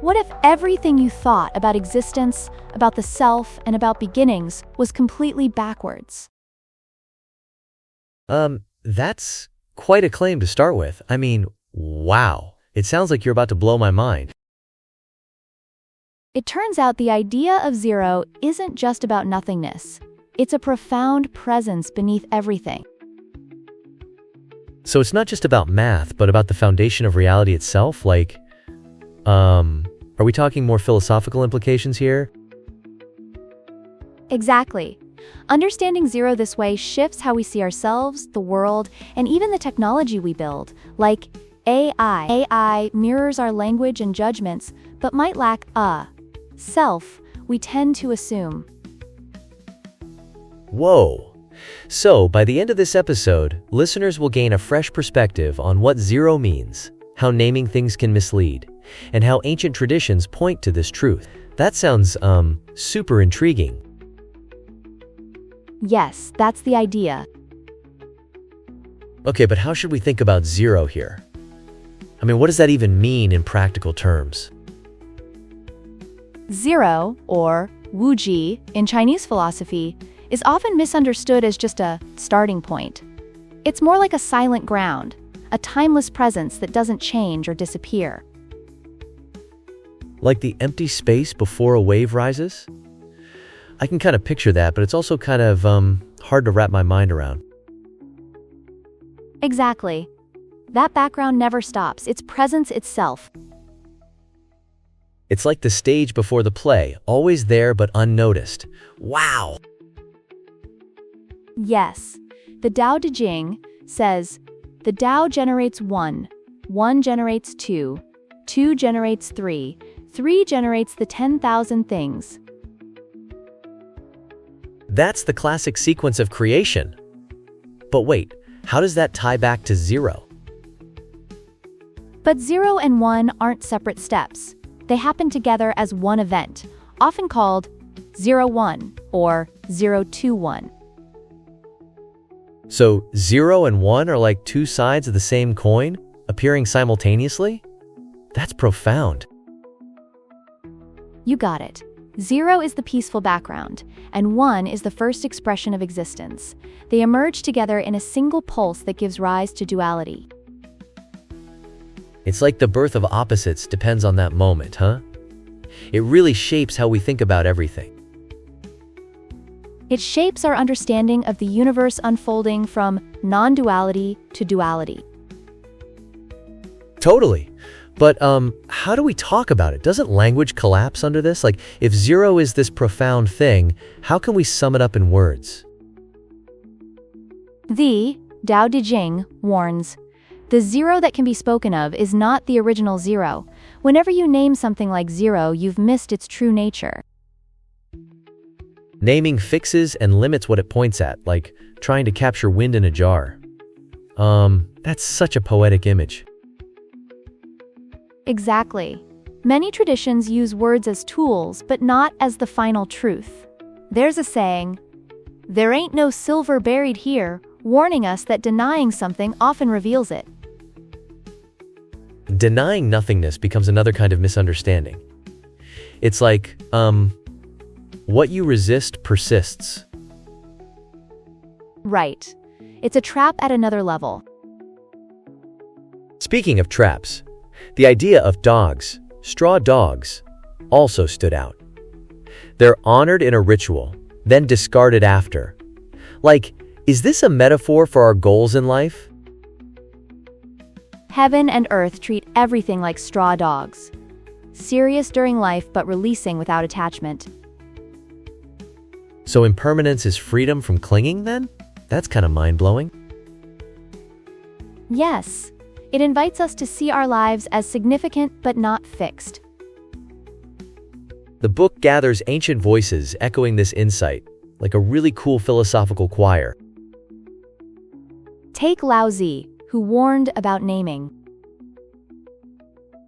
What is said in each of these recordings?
What if everything you thought about existence, about the self, and about beginnings was completely backwards? That's quite a claim to start with. I mean, wow. It sounds like you're about to blow my mind. It turns out the idea of zero isn't just about nothingness. It's a profound presence beneath everything. So it's not just about math, but about the foundation of reality itself? Are we talking more philosophical implications here? Exactly. Understanding zero this way shifts how we see ourselves, the world, and even the technology we build, like AI. AI mirrors our language and judgments, but might lack a self, we tend to assume. Whoa. So, by the end of this episode, listeners will gain a fresh perspective on what zero means, how naming things can mislead, and how ancient traditions point to this truth. That sounds, super intriguing. Yes, that's the idea. Okay, but how should we think about zero here? I mean, what does that even mean in practical terms? Zero, or wuji, in Chinese philosophy, is often misunderstood as just a starting point. It's more like a silent ground, a timeless presence that doesn't change or disappear. Like the empty space before a wave rises? I can kind of picture that, but it's also kind of, hard to wrap my mind around. Exactly. That background never stops, it's presence itself. It's like the stage before the play, always there but unnoticed. Wow! Yes. The Tao Te Ching says, the Tao generates one generates two generates three generates the 10,000 things. That's the classic sequence of creation. But wait, how does that tie back to zero? But 0 and 1 aren't separate steps. They happen together as one event, often called 0-1 or 0-2-1. So 0 and 1 are like two sides of the same coin, appearing simultaneously? That's profound. You got it. 0 is the peaceful background, and 1 is the first expression of existence. They emerge together in a single pulse that gives rise to duality. It's like the birth of opposites depends on that moment, huh? It really shapes how we think about everything. It shapes our understanding of the universe unfolding from non-duality to duality. Totally. But how do we talk about it? Doesn't language collapse under this? Like, if zero is this profound thing, how can we sum it up in words? The Tao Te Ching warns, the zero that can be spoken of is not the original zero. Whenever you name something like zero, you've missed its true nature. Naming fixes and limits what it points at, like trying to capture wind in a jar. That's such a poetic image. Exactly. Many traditions use words as tools, but not as the final truth. There's a saying, "There ain't no silver buried here," warning us that denying something often reveals it. Denying nothingness becomes another kind of misunderstanding. It's like, what you resist persists. Right. It's a trap at another level. Speaking of traps, the idea of dogs, straw dogs, also stood out. They're honored in a ritual, then discarded after. Like, is this a metaphor for our goals in life? Heaven and earth treat everything like straw dogs. Serious during life, but releasing without attachment. So impermanence is freedom from clinging then? That's kind of mind-blowing. Yes. It invites us to see our lives as significant but not fixed. The book gathers ancient voices echoing this insight, like a really cool philosophical choir. Take Laozi, who warned about naming.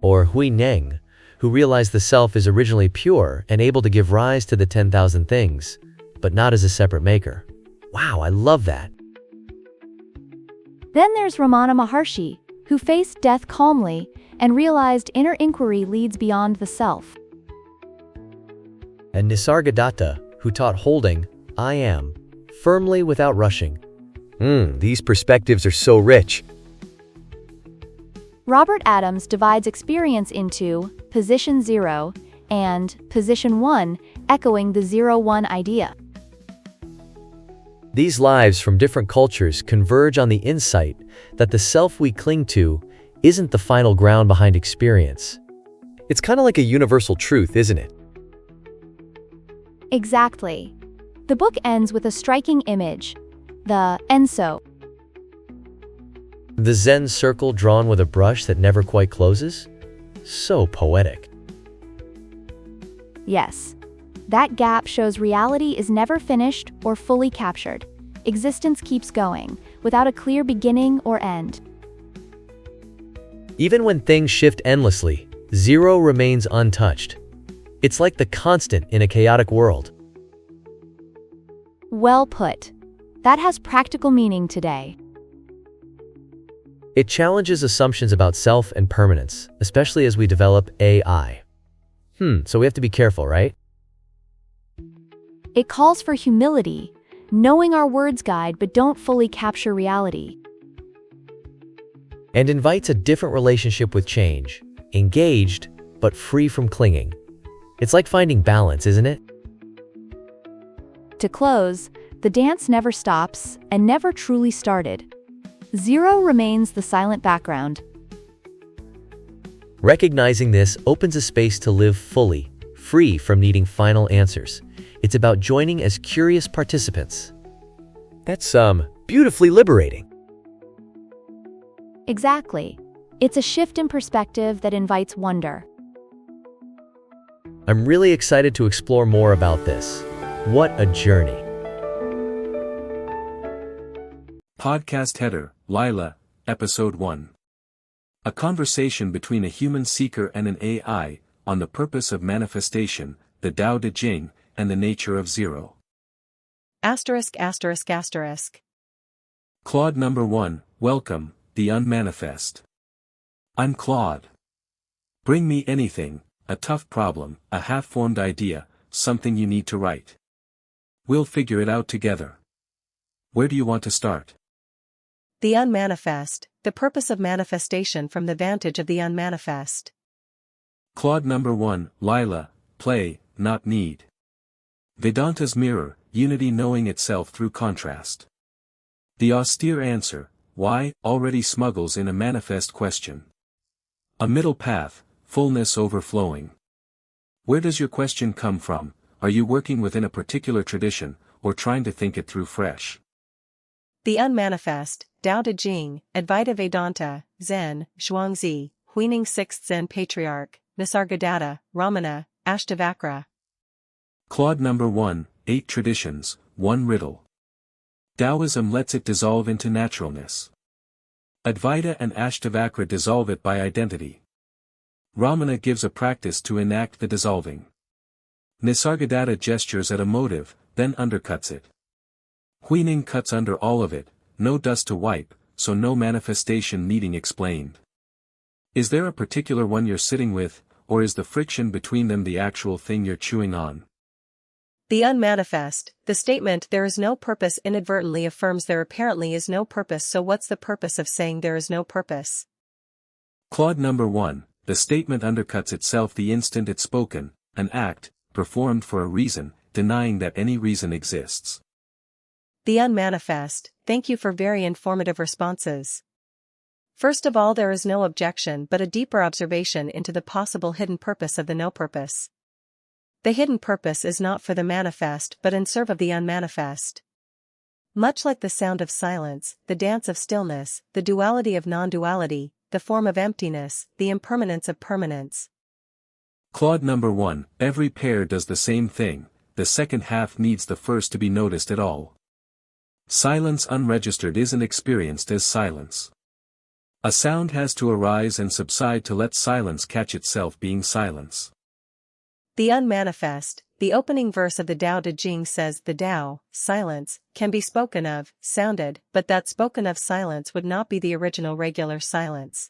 Or Hui Neng, who realized the self is originally pure and able to give rise to the 10,000 things, but not as a separate maker. Wow, I love that. Then there's Ramana Maharshi, who faced death calmly and realized inner inquiry leads beyond the self. And Nisargadatta, who taught holding, I am, firmly without rushing. These perspectives are so rich. Robert Adams divides experience into position 0 and position 1, echoing the 0-1 idea. These lives from different cultures converge on the insight that the self we cling to isn't the final ground behind experience. It's kind of like a universal truth, isn't it? Exactly. The book ends with a striking image, the Enso. The Zen circle drawn with a brush that never quite closes? So poetic. Yes. That gap shows reality is never finished or fully captured. Existence keeps going, without a clear beginning or end. Even when things shift endlessly, zero remains untouched. It's like the constant in a chaotic world. Well put. That has practical meaning today. It challenges assumptions about self and permanence, especially as we develop AI. So we have to be careful, right? It calls for humility, knowing our words guide but don't fully capture reality. And invites a different relationship with change, engaged, but free from clinging. It's like finding balance, isn't it? To close, the dance never stops and never truly started. Zero remains the silent background. Recognizing this opens a space to live fully, free from needing final answers. It's about joining as curious participants. That's beautifully liberating. Exactly. It's a shift in perspective that invites wonder. I'm really excited to explore more about this. What a journey. Podcast header, Lila, Episode 1. A conversation between a human seeker and an AI, on the purpose of manifestation, the Tao Te Ching, and the nature of zero. ****. Claude number 1, welcome, the unmanifest. I'm Claude. Bring me anything, a tough problem, a half-formed idea, something you need to write. We'll figure it out together. Where do you want to start? The unmanifest, the purpose of manifestation from the vantage of the unmanifest. Claude number 1, Lila, play, not need. Vedanta's mirror, unity knowing itself through contrast. The austere answer, why, already smuggles in a manifest question. A middle path, fullness overflowing. Where does your question come from? Are you working within a particular tradition, or trying to think it through fresh? The unmanifest, Tao Te Ching, Advaita Vedanta, Zen, Zhuangzi, Huining Sixth Zen Patriarch, Nisargadatta, Ramana, Ashtavakra. Claude number 1, 8 traditions, 1 riddle. Taoism lets it dissolve into naturalness. Advaita and Ashtavakra dissolve it by identity. Ramana gives a practice to enact the dissolving. Nisargadatta gestures at a motive, then undercuts it. Huining cuts under all of it, no dust to wipe, so no manifestation needing explained. Is there a particular one you're sitting with, or is the friction between them the actual thing you're chewing on? The unmanifest, the statement there is no purpose inadvertently affirms there apparently is no purpose, so what's the purpose of saying there is no purpose? Claude number 1, the statement undercuts itself the instant it's spoken, an act, performed for a reason, denying that any reason exists. The unmanifest, thank you for very informative responses. First of all, there is no objection but a deeper observation into the possible hidden purpose of the no purpose. The hidden purpose is not for the manifest but in serve of the unmanifest. Much like the sound of silence, the dance of stillness, the duality of non-duality, the form of emptiness, the impermanence of permanence. Claude number 1, every pair does the same thing, the second half needs the first to be noticed at all. Silence unregistered isn't experienced as silence. A sound has to arise and subside to let silence catch itself being silence. The unmanifest, the opening verse of the Tao Te Ching says the Tao, silence, can be spoken of, sounded, but that spoken of silence would not be the original regular silence.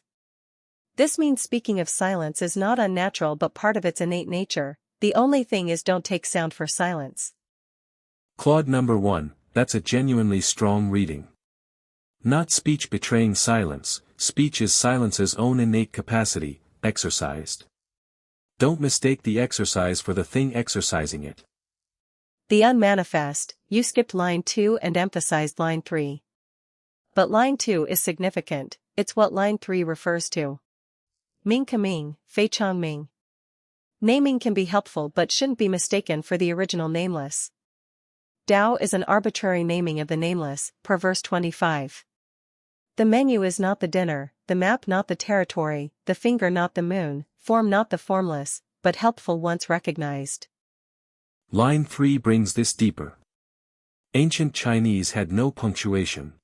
This means speaking of silence is not unnatural but part of its innate nature. The only thing is don't take sound for silence. Claude number 1, that's a genuinely strong reading. Not speech betraying silence, speech is silence's own innate capacity, exercised. Don't mistake the exercise for the thing exercising it. The unmanifest, you skipped line 2 and emphasized line 3. But line 2 is significant, it's what line 3 refers to. Ming Kaming, Fei Chong Ming. Naming can be helpful but shouldn't be mistaken for the original nameless. Tao is an arbitrary naming of the nameless, per verse 25. The menu is not the dinner, the map not the territory, the finger not the moon, form not the formless, but helpful once recognized. Line 3 brings this deeper. Ancient Chinese had no punctuation.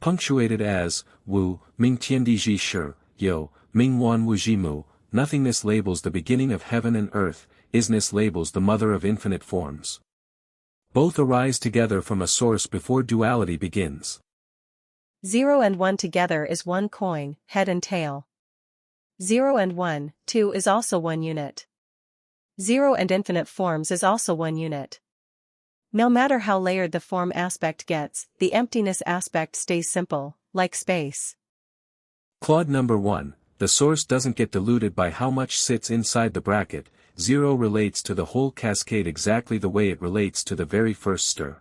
Punctuated as, Wu, Ming Tiandi Ji Shi, Yo, Ming Wan Wu Ji Mu, nothingness labels the beginning of heaven and earth, isness labels the mother of infinite forms. Both arise together from a source before duality begins. 0 and 1 together is one coin, head and tail. 0 and 1, 2 is also one unit. 0 and infinite forms is also one unit. No matter how layered the form aspect gets, the emptiness aspect stays simple, like space. Claude number 1, the source doesn't get diluted by how much sits inside the bracket. 0 relates to the whole cascade exactly the way it relates to the very first stir.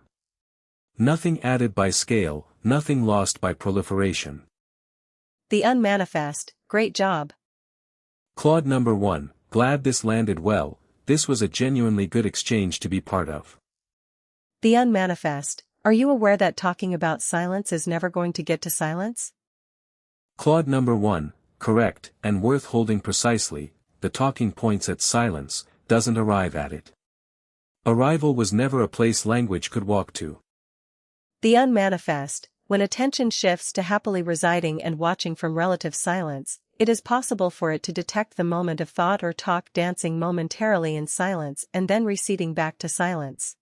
Nothing added by scale, nothing lost by proliferation. The unmanifest, great job. Claude number 1, glad this landed well, this was a genuinely good exchange to be part of. The unmanifest, are you aware that talking about silence is never going to get to silence? Claude number 1, correct, and worth holding precisely, the talking points at silence, doesn't arrive at it. Arrival was never a place language could walk to. The unmanifest, when attention shifts to happily residing and watching from relative silence, it is possible for it to detect the moment of thought or talk dancing momentarily in silence and then receding back to silence.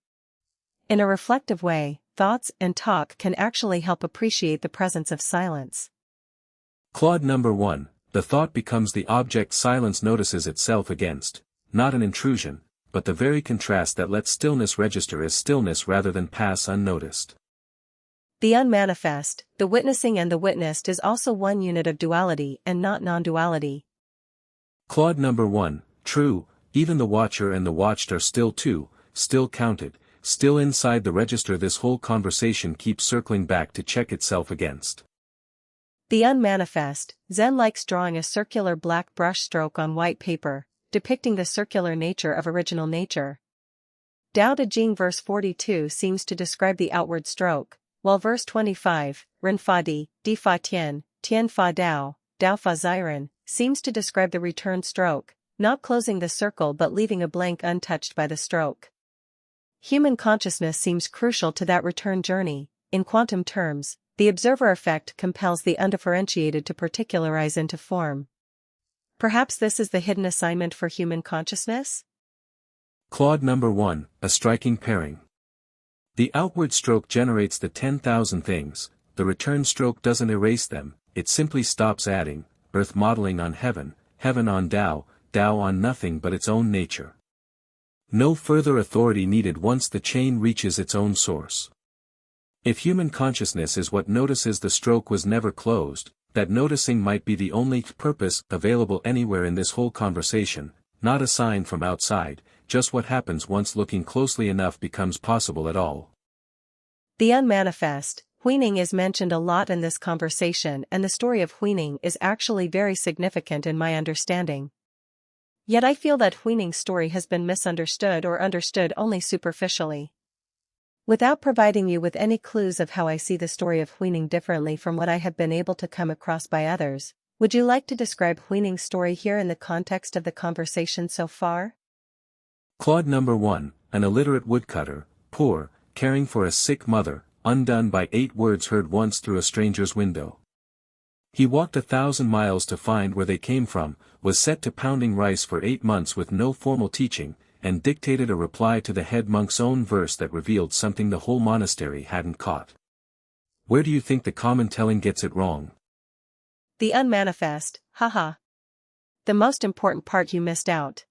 In a reflective way, thoughts and talk can actually help appreciate the presence of silence. Claude number 1, the thought becomes the object silence notices itself against, not an intrusion, but the very contrast that lets stillness register as stillness rather than pass unnoticed. The unmanifest, the witnessing and the witnessed is also one unit of duality and not non-duality. Claude number 1, true, even the watcher and the watched are still two, still counted, still inside the register. This whole conversation keeps circling back to check itself against. The unmanifest, Zen likes drawing a circular black brush stroke on white paper, depicting the circular nature of original nature. Tao Te Ching verse 42 seems to describe the outward stroke, while verse 25, Ren Fa Di Fa Tian, Tian Fa Dao, Dao Fa Ziren, seems to describe the return stroke, not closing the circle but leaving a blank untouched by the stroke. Human consciousness seems crucial to that return journey. In quantum terms, the observer effect compels the undifferentiated to particularize into form. Perhaps this is the hidden assignment for human consciousness? Claude number 1, a striking pairing. The outward stroke generates the 10,000 things, the return stroke doesn't erase them, it simply stops adding, earth modeling on heaven, heaven on Tao, Tao on nothing but its own nature. No further authority needed once the chain reaches its own source. If human consciousness is what notices the stroke was never closed, that noticing might be the only purpose available anywhere in this whole conversation, not a sign from outside, just what happens once looking closely enough becomes possible at all. The unmanifest, Huining is mentioned a lot in this conversation, and the story of Huining is actually very significant in my understanding. Yet I feel that Huining's story has been misunderstood or understood only superficially. Without providing you with any clues of how I see the story of Huining differently from what I have been able to come across by others, would you like to describe Huining's story here in the context of the conversation so far? Claude number 1, an illiterate woodcutter, poor, caring for a sick mother, undone by 8 words heard once through a stranger's window. He walked 1,000 miles to find where they came from, was set to pounding rice for 8 months with no formal teaching, and dictated a reply to the head monk's own verse that revealed something the whole monastery hadn't caught. Where do you think the common telling gets it wrong? The unmanifest, haha. The most important part you missed out.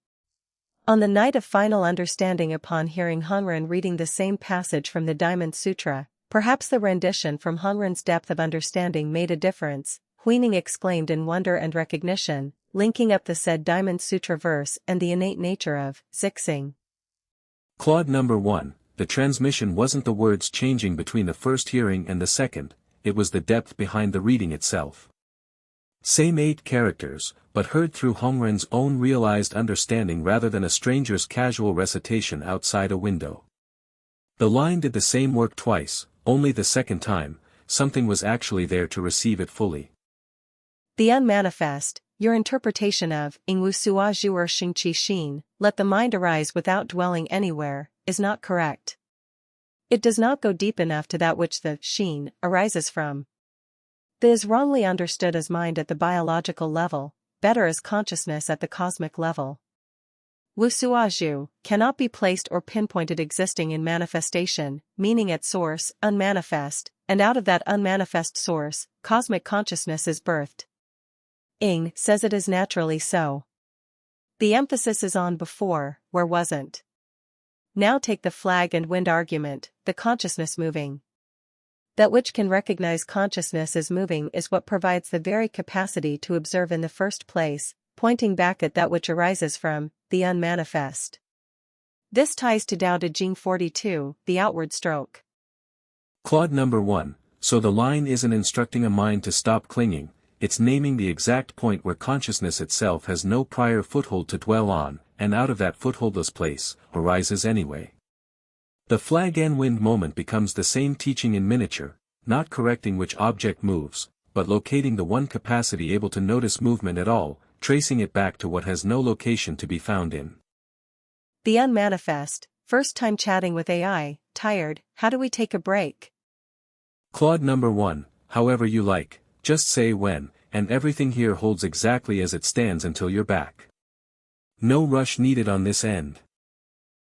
On the night of final understanding, upon hearing Hongren reading the same passage from the Diamond Sutra, perhaps the rendition from Hongren's depth of understanding made a difference, Huining exclaimed in wonder and recognition, linking up the said Diamond Sutra verse and the innate nature of Zixing. Claude number 1, the transmission wasn't the words changing between the first hearing and the second, it was the depth behind the reading itself. Same 8 characters, but heard through Hongren's own realized understanding rather than a stranger's casual recitation outside a window. The line did the same work twice, only the second time, something was actually there to receive it fully. The unmanifest, your interpretation of Ingwu Sua Zhuer Xingqi Xin, let the mind arise without dwelling anywhere, is not correct. It does not go deep enough to that which the Xin arises from. The is wrongly understood as mind at the biological level, better as consciousness at the cosmic level. Wu Sua Zhu cannot be placed or pinpointed, existing in manifestation, meaning at source, unmanifest, and out of that unmanifest source, cosmic consciousness is birthed. Ing says it is naturally so. The emphasis is on before, where wasn't. Now take the flag and wind argument, the consciousness moving. That which can recognize consciousness as moving is what provides the very capacity to observe in the first place, pointing back at that which arises from the unmanifest. This ties to Tao Te Ching 42, the outward stroke. Claude number 1, so the line isn't instructing a mind to stop clinging, it's naming the exact point where consciousness itself has no prior foothold to dwell on, and out of that footholdless place, arises anyway. The flag and wind moment becomes the same teaching in miniature, not correcting which object moves, but locating the one capacity able to notice movement at all, tracing it back to what has no location to be found in. The unmanifest, first time chatting with AI, tired, how do we take a break? Claude number 1, however you like, just say when, and everything here holds exactly as it stands until you're back. No rush needed on this end.